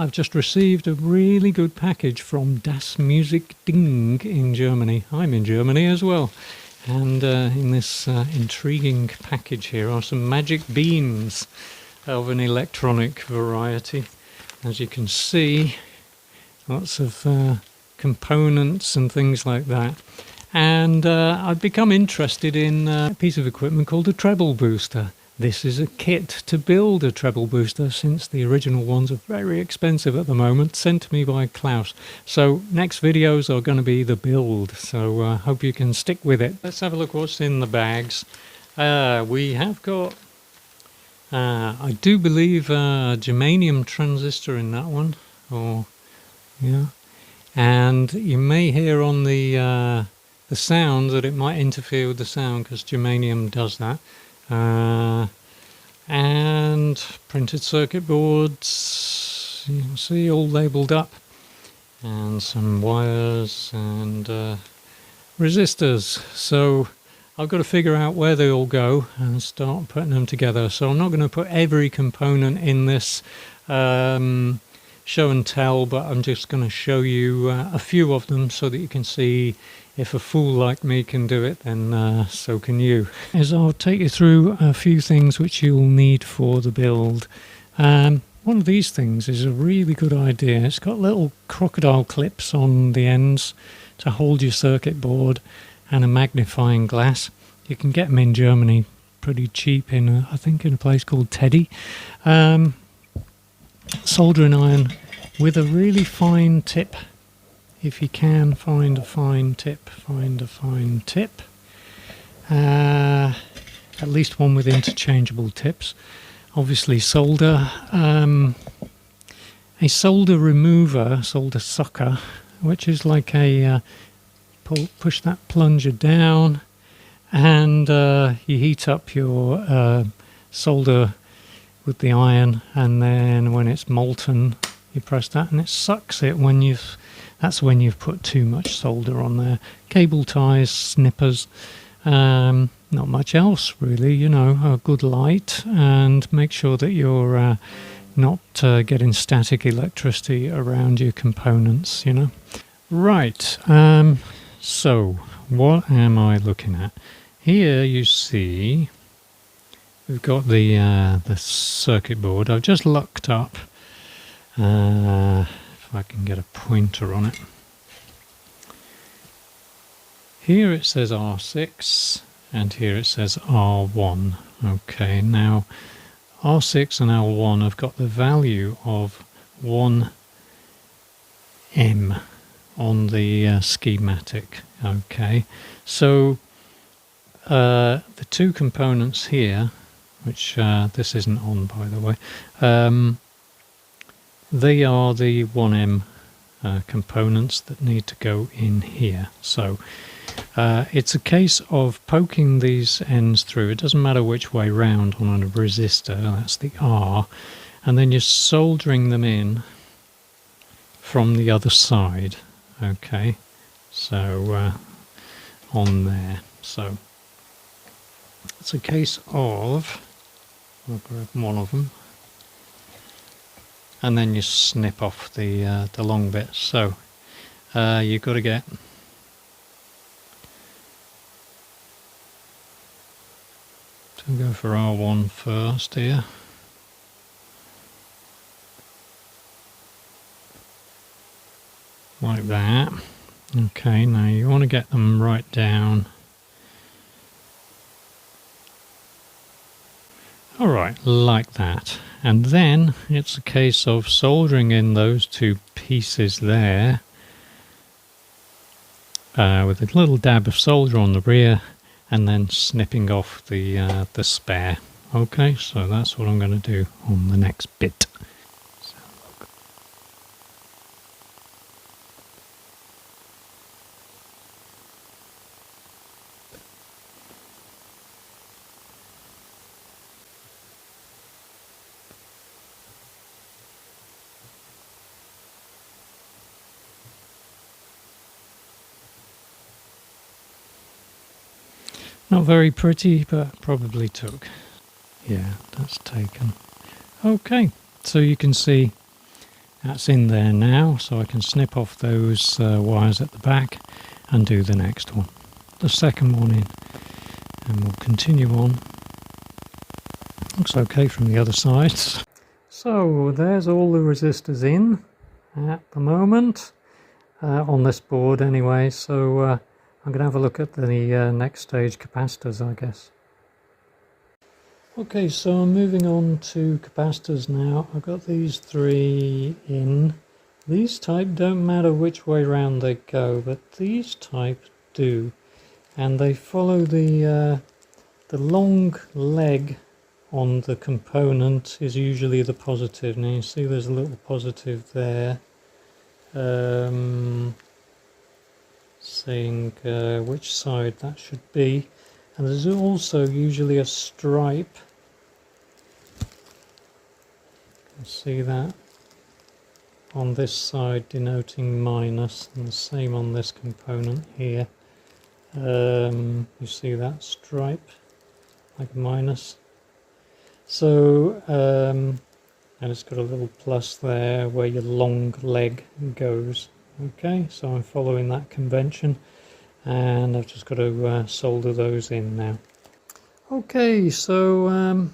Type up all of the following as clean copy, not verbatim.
I've just received a really good package from Das Musikding in Germany. I'm in Germany as well. And in this intriguing package here are some magic beans of an electronic variety. As you can see, lots of components and things like that. And I've become interested in a piece of equipment called a treble booster. This is a kit to build a treble booster, since the original ones are very expensive at the moment, sent to me by Klaus. So next videos are going to be the build, so I hope you can stick with it. Let's have a look what's in the bags. We have got, I do believe, a germanium transistor in that one. Yeah. And you may hear on the sound that it might interfere with the sound, because germanium does that. And printed circuit boards, you can see, all labelled up, and some wires and resistors. So I've got to figure out where they all go and start putting them together. So I'm not going to put every component in this show and tell, but I'm just going to show you a few of them so that you can see if a fool like me can do it, then so can you. As I'll take you through a few things which you'll need for the build. One of these things is a really good idea. It's got little crocodile clips on the ends to hold your circuit board, and a magnifying glass. You can get them in Germany pretty cheap in, I think, in a place called Teddy. Soldering iron with a really fine tip. If you can find a fine tip, find a fine tip. At least one with interchangeable tips. Obviously solder. A solder remover, solder sucker, which is like a push that plunger down, and you heat up your solder with the iron, and then when it's molten you press that and it sucks it when that's when you've put too much solder on there. Cable ties, snippers, not much else really, you know, a good light, and make sure that you're not getting static electricity around your components, you know. Right, so what am I looking at? Here you see we've got the circuit board. I've just looked up, if I can get a pointer on it. Here it says R6 and here it says R1. Okay, now R6 and L1 have got the value of 1 M on the schematic. Okay, so the two components here, which this isn't on by the way, they are the 1M components that need to go in here. So it's a case of poking these ends through. It doesn't matter which way round on a resistor, that's the R, and then you're soldering them in from the other side. Okay, so on there. So it's a case of, I'll grab one of them, and then you snip off the long bit. So you've got to get go for R1 first here. Like that. Okay, now you want to get them right down. Alright, like that. And then it's a case of soldering in those two pieces there with a little dab of solder on the rear, and then snipping off the spare. Okay, so that's what I'm going to do on the next bit. Not very pretty, but probably took. Yeah, that's taken. Okay, so you can see That's in there now, so I can snip off those wires at the back and do the next one. The second one in, and we'll continue on. Looks okay from the other side. So there's all the resistors in at the moment, on this board anyway, so I'm going to have a look at the next stage capacitors, I guess. Okay, so I'm moving on to capacitors now. I've got these three in. These type don't matter which way round they go, but these type do. And they follow the long leg on the component is usually the positive. Now you see there's a little positive there, saying which side that should be. And there's also usually a stripe. You can see that on this side denoting minus, and the same on this component here. You see that stripe like a minus. So and it's got a little plus there where your long leg goes. Okay, so I'm following that convention, and I've just got to solder those in now. Okay, so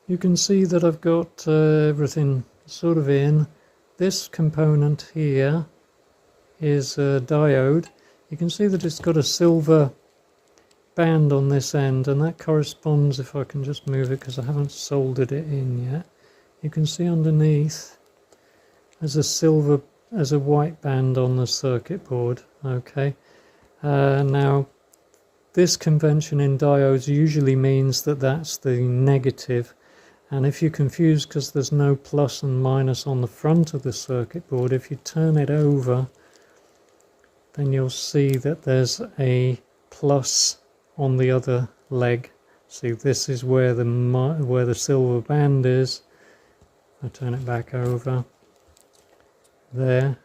you can see that I've got everything sort of in. This component here is a diode. You can see that it's got a silver band on this end, and that corresponds, if I can just move it because I haven't soldered it in yet, you can see underneath there's a white band on the circuit board. Okay, now this convention in diodes usually means that that's the negative, and if you're confused because there's no plus and minus on the front of the circuit board, if you turn it over then you'll see that there's a plus on the other leg. See, this is where the silver band is. I turn it back over there,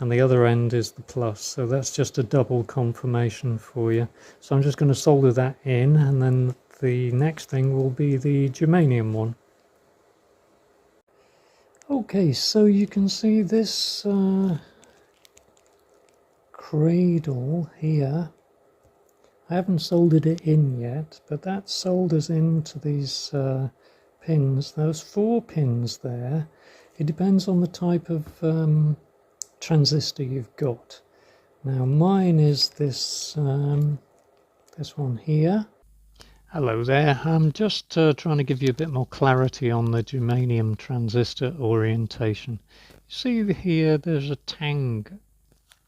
and the other end is the plus, so that's just a double confirmation for you. So I'm just going to solder that in, and then the next thing will be the germanium one. Okay, so you can see this cradle here. I haven't soldered it in yet, but that solders into these pins. There's 4 pins there. It depends on the type of transistor you've got. Now mine is this this one here. Hello there. I'm just trying to give you a bit more clarity on the germanium transistor orientation. You see here there's a tang that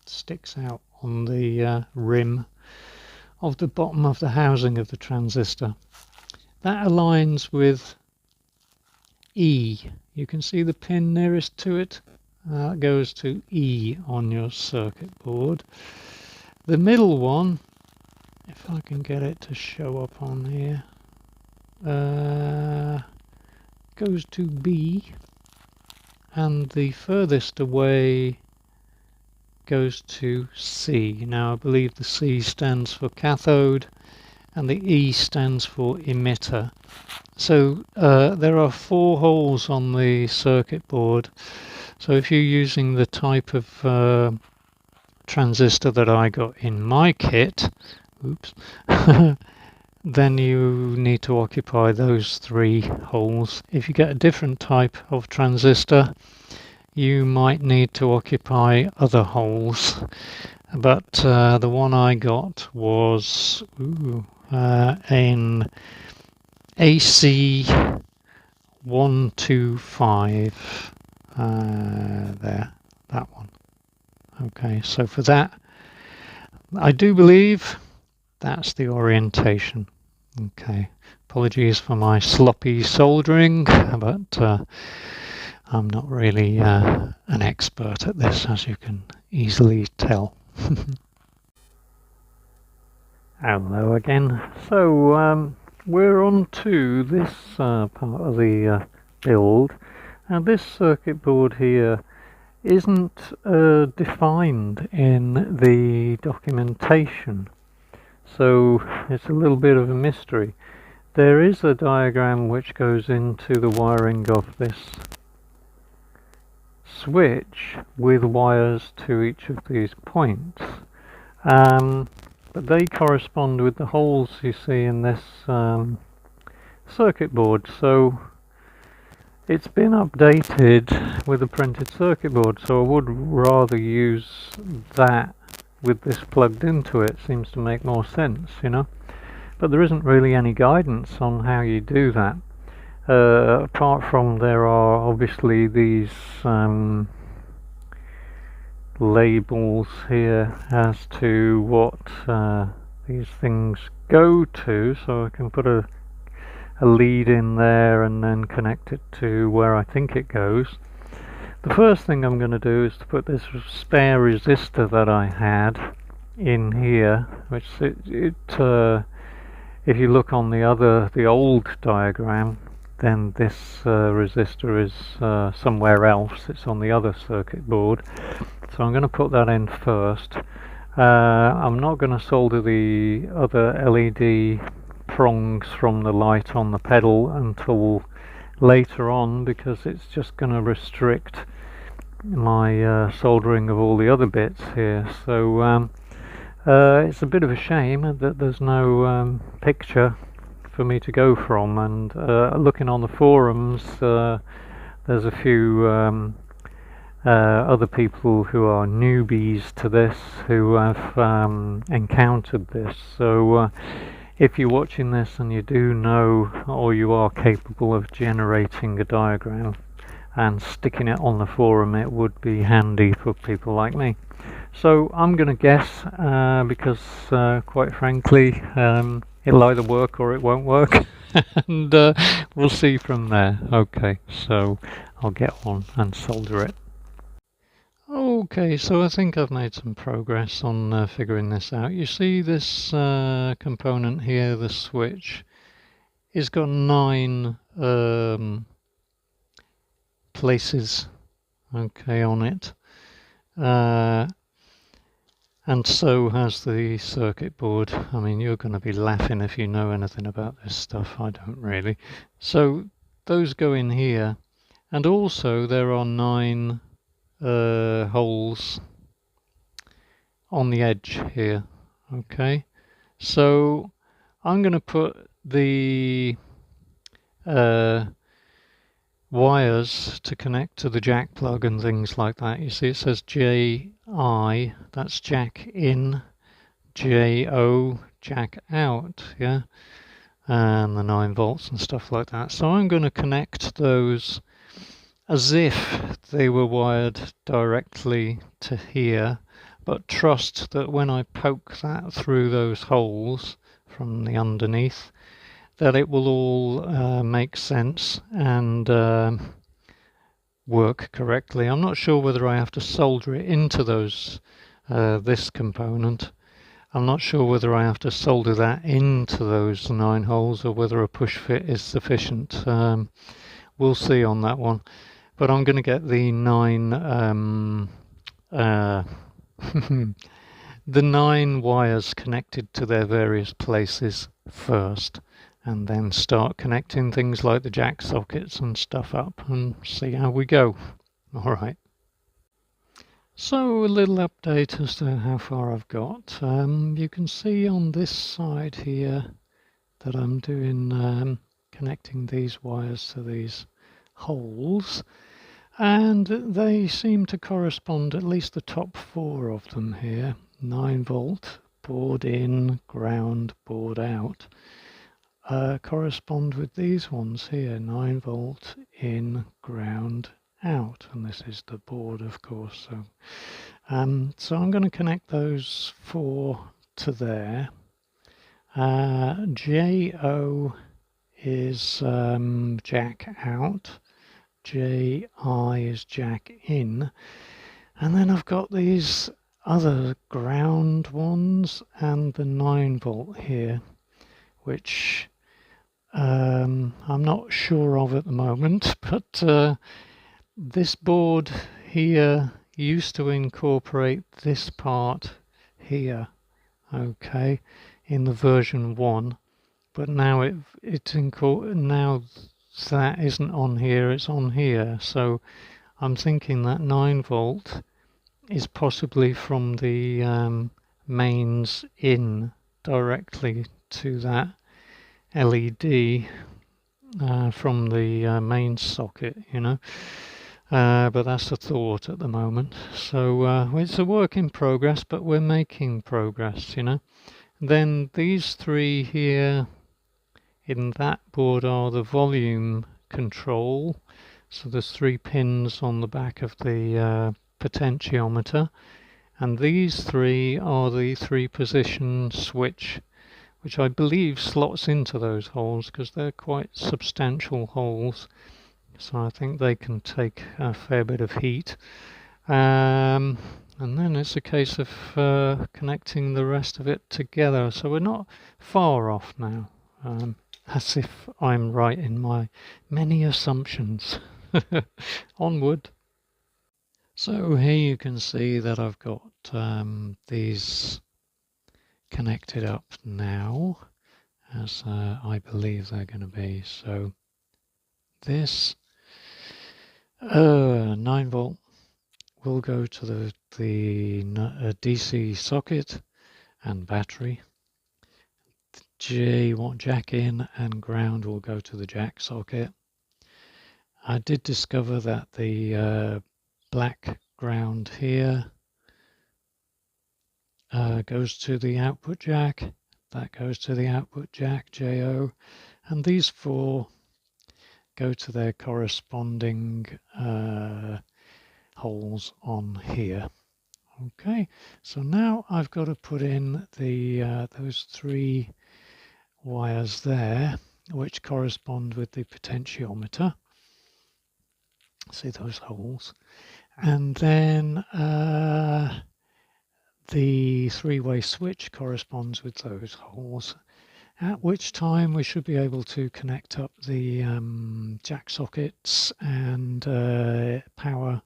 sticks out on the rim of the bottom of the housing of the transistor. That aligns with E. You can see the pin nearest to it. That goes to E on your circuit board. The middle one, if I can get it to show up on here, goes to B, and the furthest away goes to C. Now I believe the C stands for cathode and the E stands for emitter. So there are 4 holes on the circuit board. So if you're using the type of transistor that I got in my kit, oops, then you need to occupy those 3 holes. If you get a different type of transistor, you might need to occupy other holes, but the one I got was in AC 125, there, that one. Okay, so for that, I do believe that's the orientation. Okay, apologies for my sloppy soldering, but I'm not really an expert at this, as you can easily tell. Hello again. So we're on to this part of the build, and this circuit board here isn't defined in the documentation, so it's a little bit of a mystery. There is a diagram which goes into the wiring of this switch with wires to each of these points, but they correspond with the holes you see in this circuit board. So it's been updated with a printed circuit board, so I would rather use that with this plugged into it. Seems to make more sense, you know. But there isn't really any guidance on how you do that. Apart from there are obviously these labels here as to what these things go to, so I can put a lead in there and then connect it to where I think it goes. The first thing I'm going to do is to put this spare resistor that I had in here, which if you look on the old diagram, then this resistor is somewhere else. It's on the other circuit board, so I'm going to put that in first. I'm not going to solder the other LED prongs from the light on the pedal until later on, because it's just going to restrict my soldering of all the other bits here. So it's a bit of a shame that there's no picture for me to go from, and looking on the forums, there's a few other people who are newbies to this who have encountered this. So if you're watching this and you do know, or you are capable of generating a diagram and sticking it on the forum, it would be handy for people like me. So I'm going to guess, because quite frankly it'll either work or it won't work, and we'll see from there. Okay, so I'll get on and solder it. Okay, so I think I've made some progress on figuring this out. You see this component here, the switch, it's got 9 places, okay, on it, and so has the circuit board. I mean, you're going to be laughing if you know anything about this stuff. I don't really. So those go in here, and also there are 9 holes on the edge here. Okay, so I'm going to put the wires to connect to the jack plug and things like that. You see it says JI, that's jack in, JO, jack out, yeah, and the 9 volts and stuff like that. So I'm going to connect those as if they were wired directly to here, but trust that when I poke that through those holes from the underneath, that it will all make sense and work correctly. I'm not sure whether I have to solder it into those this component. I'm not sure whether I have to solder that into those 9 holes or whether a push fit is sufficient. We'll see on that one. But I'm going to get the 9 the 9 wires connected to their various places first, and then start connecting things like the jack sockets and stuff up and see how we go. Alright. So a little update as to how far I've got. You can see on this side here that I'm doing connecting these wires to these holes, and they seem to correspond, at least the top 4 of them here. 9 volt, board in, ground, board out, correspond with these ones here, 9 volt in, ground out, and this is the board, of course. So so I'm going to connect those 4 to there. JO is jack out, JI is jack in, and then I've got these other ground ones and the 9 volt here, which I'm not sure of at the moment, but this board here used to incorporate this part here, okay, in the version 1, but now now that isn't on here, it's on here. So I'm thinking that 9 volt is possibly from the mains in directly to that LED from the main socket, you know. But that's a thought at the moment. So it's a work in progress, but we're making progress, you know. Then these three here in that board are the volume control. So there's 3 pins on the back of the potentiometer. And these 3 are the 3-position switch, which I believe slots into those holes because they're quite substantial holes. So I think they can take a fair bit of heat. And then it's a case of connecting the rest of it together. So we're not far off now, as if I'm right in my many assumptions. Onward. So here you can see that I've got these connected up now, as I believe they're going to be. So this 9 volt will go to the DC socket and battery. Jack in and ground will go to the jack socket. I did discover that the black ground here goes to the output jack, that goes to the output jack, JO, and these 4 go to their corresponding holes on here. Okay, so now I've got to put in the those 3 wires there, which correspond with the potentiometer. See those holes? And then the 3-way switch corresponds with those holes, at which time we should be able to connect up the jack sockets and power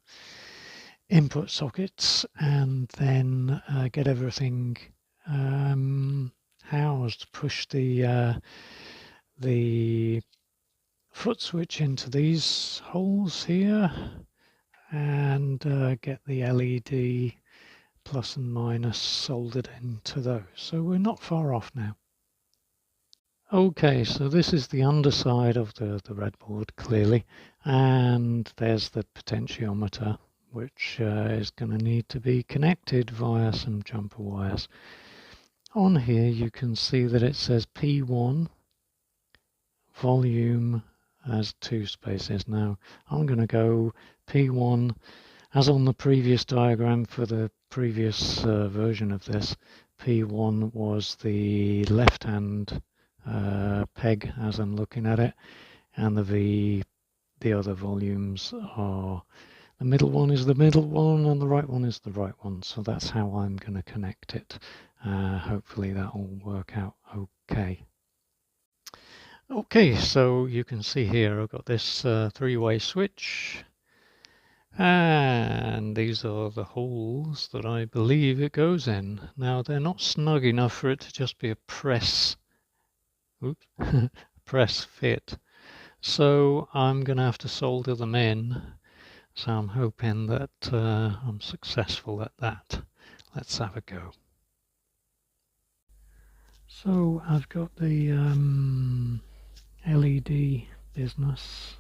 input sockets, and then get everything housed, push the foot switch into these holes here, and get the LED plus and minus soldered into those. So we're not far off now. Okay, so this is the underside of the breadboard, clearly, and there's the potentiometer, which is going to need to be connected via some jumper wires. On here you can see that it says P1 volume has 2 spaces. Now I'm going to go P1 as on the previous diagram for the previous version of this. P1 was the left hand peg as I'm looking at it, and the other volumes are, the middle one is the middle one and the right one is the right one. So that's how I'm going to connect it. Hopefully that will work out okay. Okay, so you can see here I've got this 3-way switch, and these are the holes that I believe it goes in. Now they're not snug enough for it to just be a press press fit, so I'm gonna have to solder them in. So I'm hoping that I'm successful at that. Let's have a go. So I've got the LED business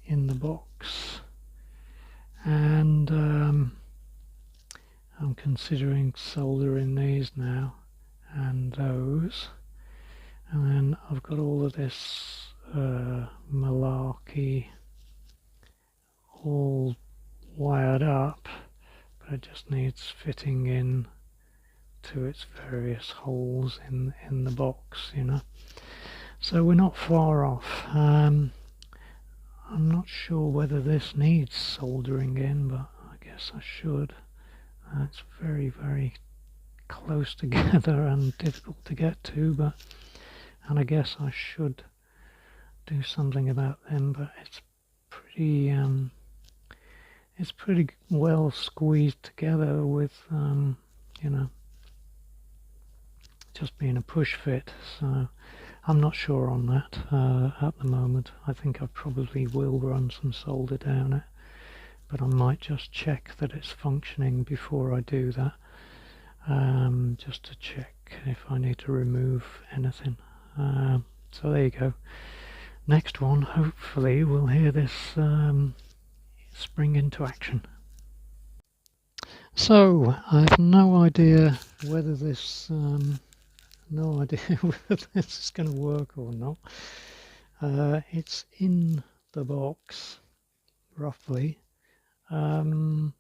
in the box, and I'm considering soldering these now and those, and then I've got all of this malarkey all wired up, but it just needs fitting in to its various holes in the box, you know. So we're not far off. I'm not sure whether this needs soldering in, but I guess I should. It's very, very close together and difficult to get to, and I guess I should do something about them, but it's pretty well squeezed together with you know, just being a push fit. So I'm not sure on that at the moment. I think I probably will run some solder down it, but I might just check that it's functioning before I do that, just to check if I need to remove anything. So there you go. Next one, hopefully we'll hear this spring into action. So I have no idea whether this whether this is going to work or not. It's in the box roughly. I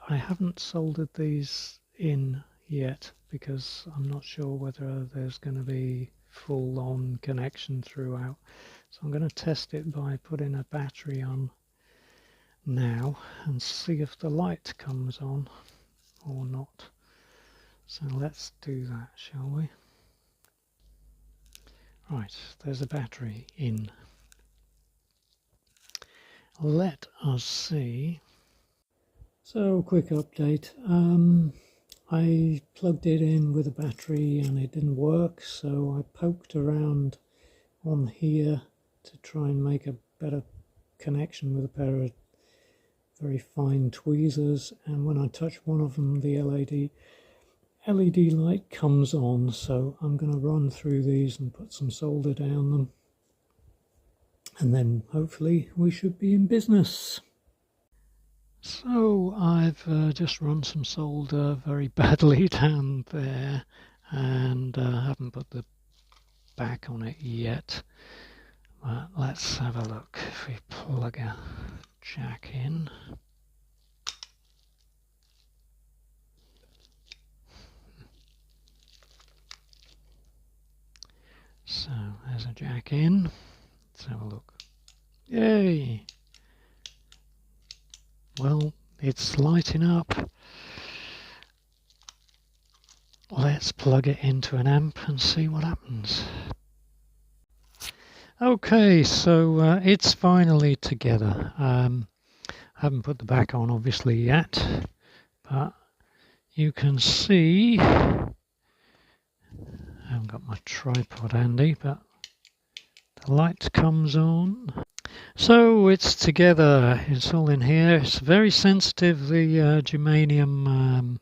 haven't soldered these in yet because I'm not sure whether there's going to be full-on connection throughout. So I'm going to test it by putting a battery on now and see if the light comes on or not. So let's do that, shall we? Right, there's a battery in. Let us see. So, quick update. I plugged it in with a battery and it didn't work, so I poked around on here to try and make a better connection with a pair of very fine tweezers, and when I touch one of them the LED light comes on, so I'm going to run through these and put some solder down them, and then hopefully we should be in business. So I've just run some solder very badly down there, and haven't put the back on it yet, but let's have a look. If we plug a jack in, so there's a jack in. Let's have a look. Yay! Well, it's lighting up. Let's plug it into an amp and see what happens. Okay, so it's finally together. I haven't put the back on obviously yet, but you can see, I haven't got my tripod handy, but the light comes on. So it's together, it's all in here. It's very sensitive, the germanium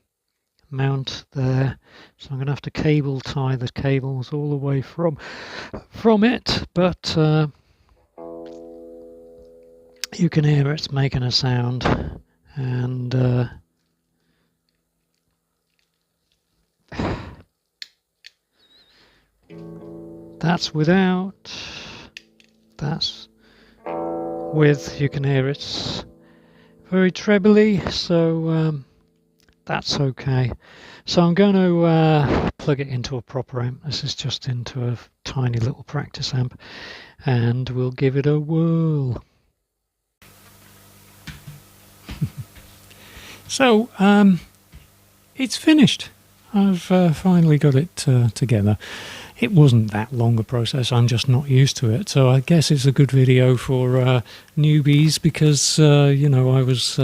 mount there, so I'm going to have to cable tie the cables all the way from it, but you can hear it's making a sound, and that's without, that's with, you can hear it's very trebly, so that's okay. So I'm going to plug it into a proper amp. This is just into a tiny little practice amp, and we'll give it a whirl. So it's finished. I've finally got it together. It wasn't that long a process, I'm just not used to it, so I guess it's a good video for newbies, because you know, I was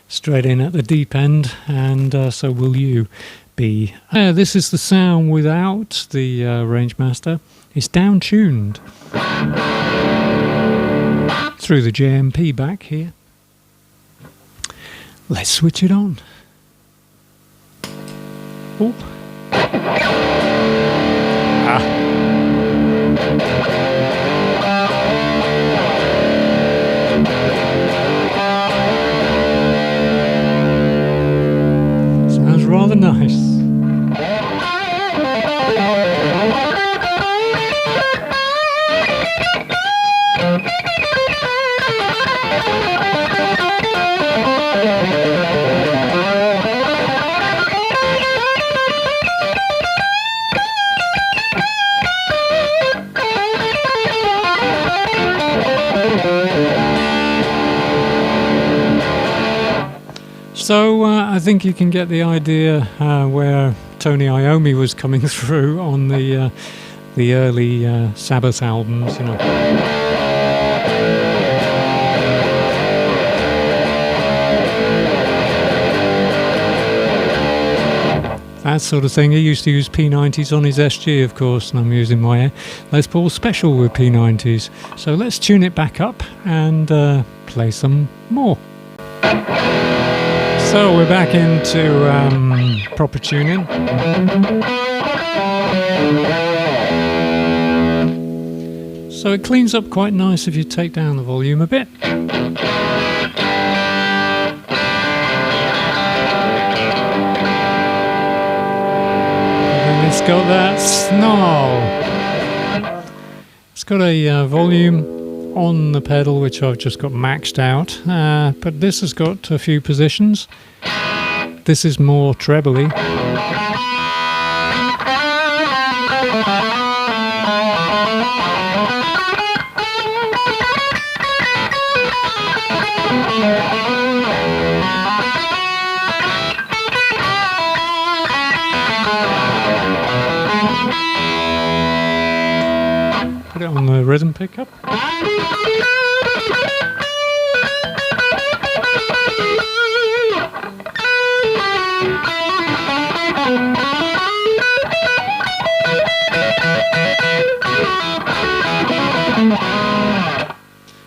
straight in at the deep end, and so will you be. This is the sound without the Rangemaster. It's down tuned through the JMP back here. Let's switch it on. Oh. Sounds rather nice. So I think you can get the idea where Tony Iommi was coming through on the early Sabbath albums, you know. that sort of thing. He used to use P90s on his SG, of course, and I'm using my Les Paul Special with P90s. So let's tune it back up and play some more. So we're back into proper tuning. So it cleans up quite nice if you take down the volume a bit. It's got that snarl. It's got a volume on the pedal which I've just got maxed out, but this has got a few positions. This is more treble-y. Put it on the rhythm pickup.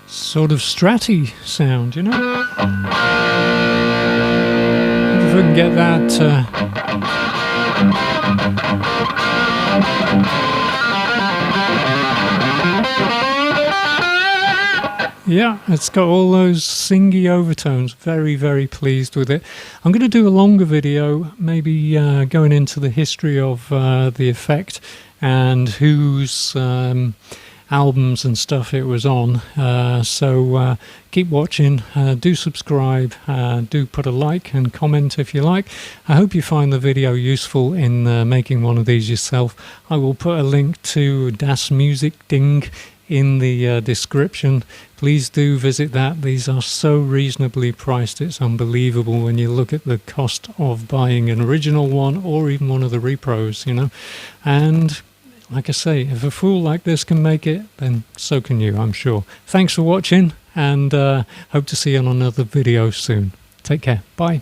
Sort of stratty sound, you know? If we can get that yeah, it's got all those singy overtones. Very, very pleased with it. I'm going to do a longer video, maybe going into the history of the effect and whose albums and stuff it was on. So keep watching, do subscribe, do put a like and comment if you like. I hope you find the video useful in making one of these yourself. I will put a link to Das Musikding in the description. Please do visit that. These are so reasonably priced, it's unbelievable when you look at the cost of buying an original one or even one of the repros, you know. And like I say, if a fool like this can make it, then so can you, I'm sure. Thanks for watching, and hope to see you on another video soon. Take care. Bye.